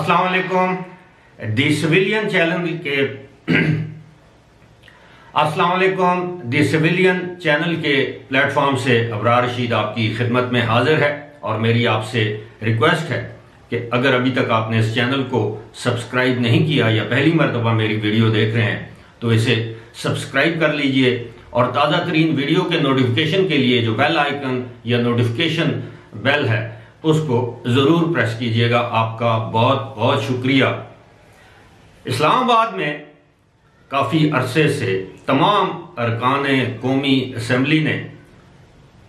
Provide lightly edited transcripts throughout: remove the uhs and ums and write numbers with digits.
अस्सलाम वालेकुम दी civilian channel के प्लेटफॉर्म से अबरार रशीद आपकी खिदमत में हाजिर है और मेरी आपसे रिक्वेस्ट है कि अगर अभी तक आपने इस चैनल को सब्सक्राइब नहीं किया या पहली मरतबा मेरी वीडियो देख रहे हैं तो इसे सब्सक्राइब कर लीजिए और ताज़ा तरीन वीडियो के नोटिफिकेशन के लिए जो बेल आइकन या नोटिफिकेशन बेल है उसको ज़रूर प्रेस कीजिएगा। आपका बहुत बहुत शुक्रिया। इस्लामाबाद में काफ़ी अरसे से तमाम अरकाने कौमी असम्बली ने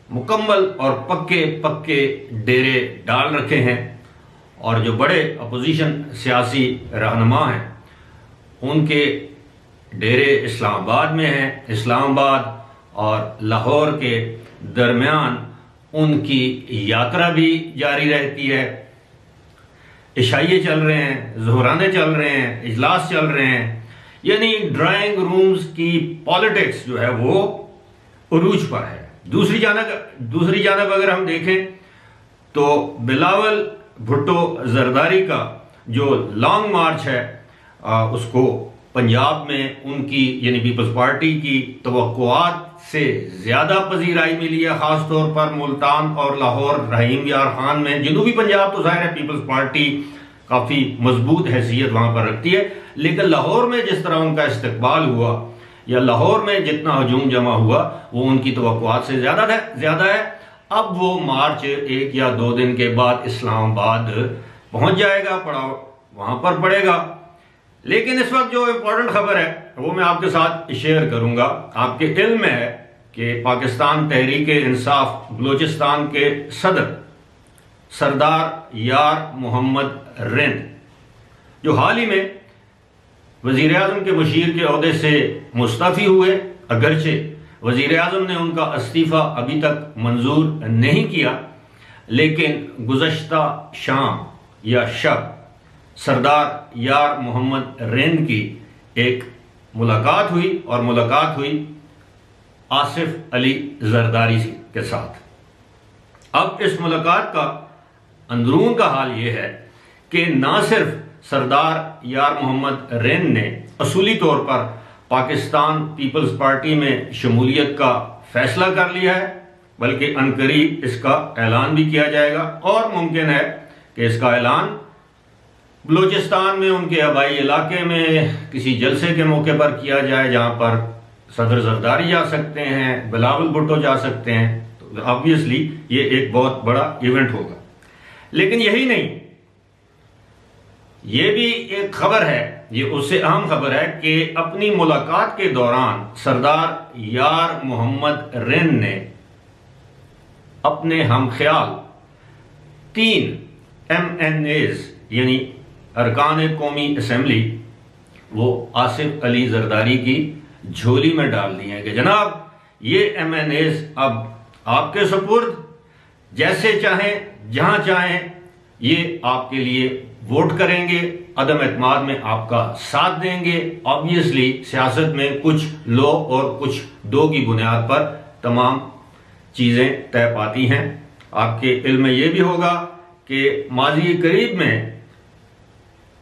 मुकम्मल और पक्के पक्के डेरे डाल रखे हैं और जो बड़े अपोजिशन सियासी रहनुमा हैं उनके डेरे इस्लामाबाद में हैं। इस्लामाबाद और लाहौर के दरमियान उनकी यात्रा भी जारी रहती है। इशाइये चल रहे हैं, ज़ोहराने चल रहे हैं, इजलास चल रहे हैं, यानी ड्राइंग रूम्स की पॉलिटिक्स जो है वो उरूज पर है। दूसरी जानब अगर हम देखें तो बिलावल भुट्टो जरदारी का जो लॉन्ग मार्च है उसको पंजाब में उनकी यानी पीपल्स पार्टी की तवक्कुआत से ज़्यादा पजीराई मिली है, ख़ास तौर पर मुल्तान और लाहौर रहीम यार खान में। जनूबी पंजाब तो ज़ाहिर है पीपल्स पार्टी काफ़ी मजबूत हैसियत वहाँ पर रखती है, लेकिन लाहौर में जिस तरह उनका इस्तकबाल हुआ या लाहौर में जितना हजूम जमा हुआ वो उनकी तवक्कुआत से ज़्यादा है। अब वो मार्च 1 या 2 दिन के बाद इस्लामाबाद पहुँच जाएगा, पड़ाव वहाँ पर पड़ेगा। लेकिन इस वक्त जो इम्पोर्टेंट खबर है वो मैं आपके साथ शेयर करूंगा। आपके इल्म में है कि पाकिस्तान तहरीक इंसाफ बलूचिस्तान के सदर सरदार यार मोहम्मद रिंद जो हाल ही में वजीर आज़म के मुशीर के ओहदे से मुस्तफ़ी हुए, अगरचे वजीर आज़म ने उनका इस्तीफ़ा अभी तक मंजूर नहीं किया, लेकिन गुज़श्ता शाम या शब सरदार यार मोहम्मद रिंद की एक मुलाकात हुई और मुलाकात हुई आसिफ अली जरदारी के साथ। अब इस मुलाकात का अंदरून का हाल ये है कि ना सिर्फ सरदार यार मोहम्मद रिंद ने असूली तौर पर पाकिस्तान पीपल्स पार्टी में शमूलियत का फैसला कर लिया है, बल्कि अनकरीब इसका ऐलान भी किया जाएगा और मुमकिन है कि इसका ऐलान बलूचिस्तान में उनके आबाई इलाके में किसी जलसे के मौके पर किया जाए, जहां पर सदर जरदारी जा सकते हैं, बिलावल भुट्टो जा सकते हैं। तो ऑब्वियसली ये एक बहुत बड़ा इवेंट होगा। लेकिन यही नहीं, ये भी एक खबर है, ये उससे अहम खबर है कि अपनी मुलाकात के दौरान सरदार यार मोहम्मद रिंद ने अपने हमख्याल 3 MNAs यानी अरकान कौमी असम्बली वो आसिफ अली जरदारी की झोली में डाल दिए हैं कि जनाब ये MNAs अब आपके सुपुर्द, जैसे चाहें जहां चाहें ये आपके लिए वोट करेंगे, अदम एतमाद में आपका साथ देंगे। ऑब्वियसली सियासत में कुछ लो और कुछ दो की बुनियाद पर तमाम चीज़ें तय पाती हैं। आपके इल्म में ये भी होगा कि माजी करीब में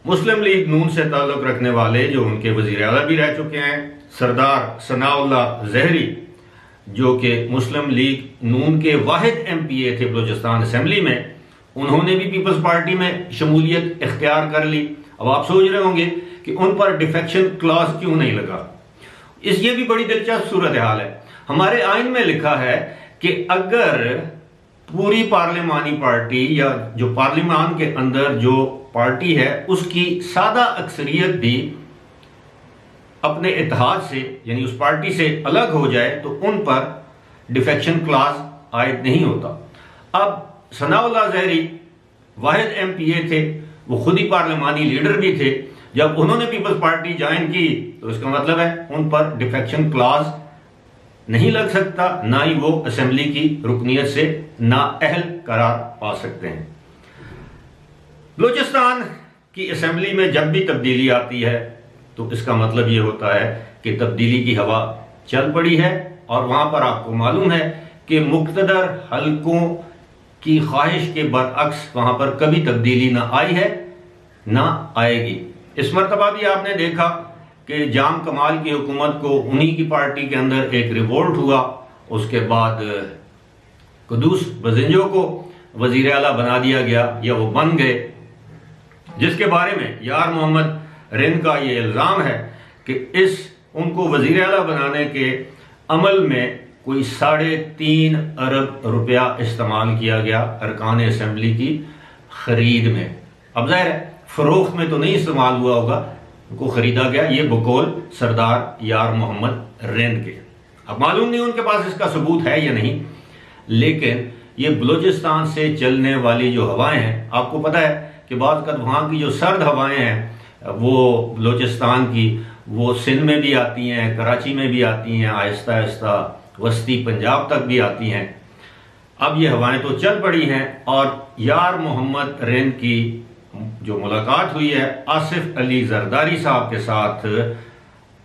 मुस्लिम लीग नून से ताल्लुक़ रखने वाले जो उनके वज़ीर आला भी रह चुके हैं, सरदार सनाउल्लाह ज़हरी, जो कि मुस्लिम लीग नून के वाहिद MPA थे बलूचिस्तान असम्बली में, उन्होंने भी पीपल्स पार्टी में शमूलियत इख्तियार कर ली। अब आप सोच रहे होंगे कि उन पर डिफेक्शन क्लॉज क्यों नहीं लगा। ये भी बड़ी दिलचस्प सूरत हाल है। हमारे आइन में लिखा है कि अगर पूरी पार्लिमानी पार्टी या जो पार्लिमान के अंदर जो पार्टी है उसकी सादा अक्सरियत भी अपने इत्तेहाद से यानी उस पार्टी से अलग हो जाए तो उन पर डिफेक्शन क्लॉज आयद नहीं होता। अब सनाउल्लाह ज़हरी वाहिद MPA थे, वो खुद ही पार्लिमानी लीडर भी थे। जब उन्होंने पीपल्स पार्टी ज्वाइन की तो इसका मतलब है उन पर डिफेक्शन क्लॉज नहीं लग सकता, ना ही वो असेंबली की रुकनियत से नाअहल करार पा सकते हैं। बलूचिस्तान की असेंबली में जब भी तब्दीली आती है तो इसका मतलब ये होता है कि तब्दीली की हवा चल पड़ी है और वहाँ पर आपको मालूम है कि मुक़्तदर हलकों की ख्वाहिश के बरअक्स वहाँ पर कभी तब्दीली ना आई है, ना आएगी। इस मरतबा भी आपने देखा कि जाम कमाल की हुकूमत को उन्हीं की पार्टी के अंदर एक रिवोल्ट हुआ, उसके बाद कुदूस बजिंजो को वजीर आला बना दिया गया या वो बन गए, जिसके बारे में यार मोहम्मद रिंद का ये इल्ज़ाम है कि उनको वजीर आला बनाने के अमल में कोई 3.5 अरब रुपया इस्तेमाल किया गया अरकान असम्बली की खरीद में। अब ज़ाहिर है फरोख्त में तो नहीं इस्तेमाल हुआ होगा, उनको खरीदा गया, ये बकौल सरदार यार मोहम्मद रिंद के। अब मालूम नहीं उनके पास इसका सबूत है या नहीं, लेकिन ये बलूचिस्तान से चलने वाली जो हवाएं हैं, आपको पता है कि बाद का वहाँ की जो सर्द हवाएं हैं वो बलूचिस्तान की वो सिंध में भी आती हैं, कराची में भी आती हैं, आहिस्ता आहिस्ता वस्ती पंजाब तक भी आती हैं। अब ये हवाएं तो चल पड़ी हैं और यार मोहम्मद रिंद की जो मुलाकात हुई है आसिफ अली जरदारी साहब के साथ,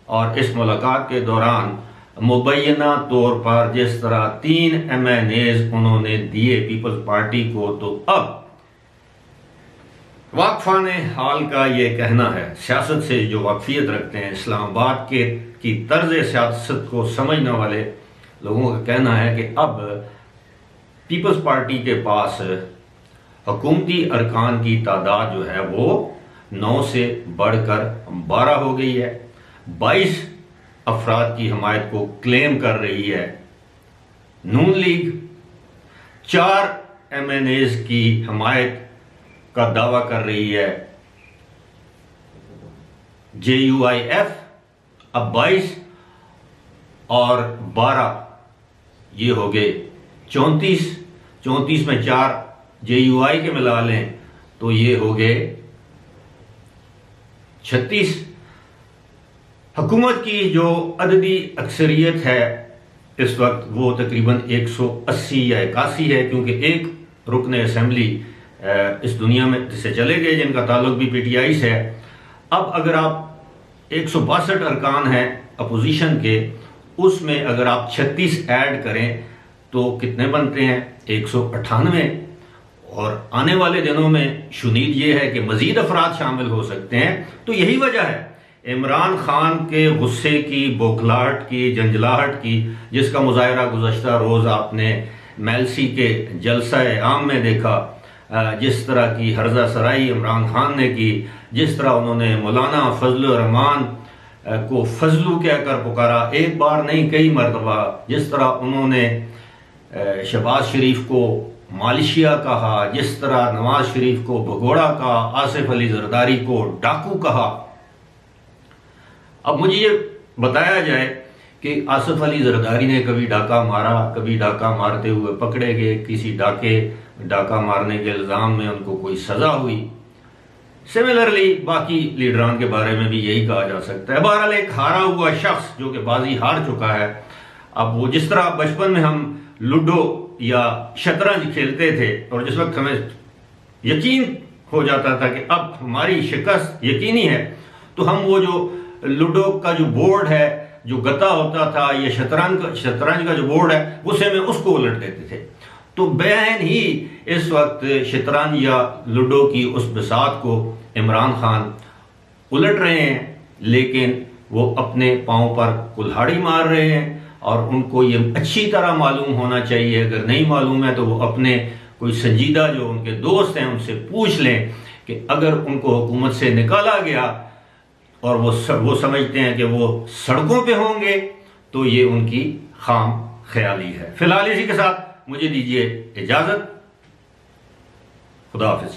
और इस मुलाकात के दौरान मुबैना तौर पर जिस तरह 3 MNAs उन्होंने दिए पीपल्स पार्टी को, तो अब वाकफान हाल का ये कहना है, सियासत से जो वाकफियत रखते हैं, इस्लामाबाद के की तर्ज सियासत को समझने वाले लोगों का कहना है कि अब पीपल्स पार्टी के पास हुकूमती अरकान की तादाद जो है वो 9 से बढ़कर 12 हो गई है। 22 अफराद की हमायत को क्लेम कर रही है नून लीग, 4 MNAs की हमायत का दावा कर रही है JUIF। अब 22 और 12 ये हो गए 34 में 4 JUI के मिला लें तो ये हो गए 36। हुकूमत की जो अददी अक्सरियत है इस वक्त वो तकरीबन 180 या 81 है, क्योंकि एक रुकन असम्बली इस दुनिया में से चले गए जिनका ताल्लुक भी PTI से है। अब अगर आप 162 अरकान हैं अपोजिशन के, उसमें अगर आप 36 ऐड करें तो कितने बनते हैं? 198। और आने वाले दिनों में शुनीद ये है कि मजीद अफराद शामिल हो सकते हैं। तो यही वजह है इमरान खान के गुस्से की, बौखलाहट की, जंजलाहट की, जिसका मुजाहरा गुज़श्ता रोज़ आपने मेलसी के जलसा आम में देखा, जिस तरह की हर्जा सराई इमरान खान ने की, जिस तरह उन्होंने मौलाना फजलुर रहमान को फजलू कहकर पुकारा, एक बार नहीं कई मरतबा, जिस तरह उन्होंने शहबाज शरीफ को मालिशिया कहा, जिस तरह नवाज शरीफ को भगोड़ा कहा, आसिफ अली जरदारी को डाकू कहा। अब मुझे ये बताया जाए कि आसिफ अली जरदारी ने कभी डाका मारा, कभी डाका मारते हुए पकड़े गए, किसी डाका मारने के इल्ज़ाम में उनको कोई सज़ा हुई। सिमिलरली बाकी लीडरान के बारे में भी यही कहा जा सकता है। बहरहाल एक हारा हुआ शख्स जो कि बाजी हार चुका है, अब वो जिस तरह बचपन में हम लूडो या शतरंज खेलते थे और जिस वक्त हमें यकीन हो जाता था कि अब हमारी शिकस्त यकीनी है, तो हम वो जो लूडो का जो बोर्ड है, जो गत्ता होता था, या शतरंज का जो बोर्ड है, उसे में उसको उलट देते थे। तो बेन ही इस वक्त शतरंज या लूडो की उस बिसात को इमरान खान उलट रहे हैं, लेकिन वो अपने पांव पर कुल्हाड़ी मार रहे हैं। और उनको ये अच्छी तरह मालूम होना चाहिए, अगर नहीं मालूम है तो वो अपने कोई संजीदा जो उनके दोस्त हैं उनसे पूछ लें कि अगर उनको हुकूमत से निकाला गया और वो समझते हैं कि वो सड़कों पे होंगे, तो ये उनकी खाम ख्याली है। फिलहाल इसी के साथ मुझे दीजिए इजाज़त। खुदा हाफिज।